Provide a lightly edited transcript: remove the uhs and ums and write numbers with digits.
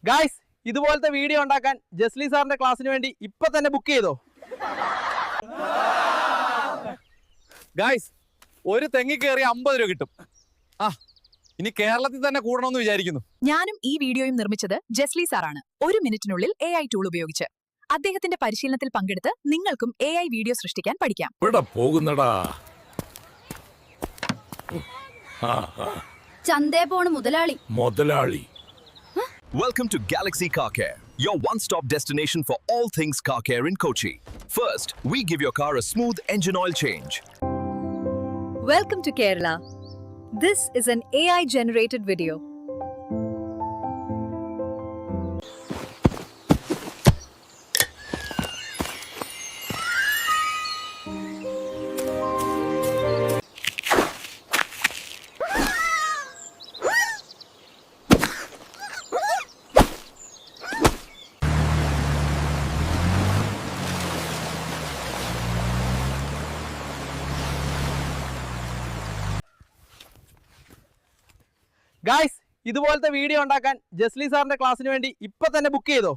Guys, ഇതുപോലത്തെ video ഉണ്ടാക്കാൻ ജസ്ലി സാറിന്റെ ക്ലാസ്സിന് വേണ്ടി ഇപ്പൊ തന്നെ ബുക്ക് ചെയ്തോ. ഗായ്സ്, ഒരു തെങ്ങി കയറി 50 രൂപ കിട്ടും. ഇനി കേരളത്തിൽ തന്നെ കൂടണമെന്ന് വിചാരിക്കുന്നു. ഞാനും ഈ വീഡിയോയും നിർമ്മിച്ചത് ജസ്ലി സാറാണ്. 1 മിനിറ്റിനുള്ളിൽ AI ടൂൾ ഉപയോഗിച്ച്. അദ്ദേഹത്തിന്റെ പരിശീലനത്തിൽ പങ്കെടുത്ത് നിങ്ങൾക്കും AI വീഡിയോ സൃഷ്ടിക്കാൻ പഠിക്കാം. ചന്തേ പോണ മുതലാളി. Welcome to Galaxy Car Care, your one-stop destination for all things car care in Kochi. First, we give your car a smooth engine oil change. Welcome to Kerala. This is an AI-generated video. Guys, ഇതുപോലത്തെ video ഉണ്ടാക്കാൻ ജസ്ലി സാറിന്റെ ക്ലാസ്സിന് വേണ്ടി ഇപ്പൊ തന്നെ book ചെയ്തോ.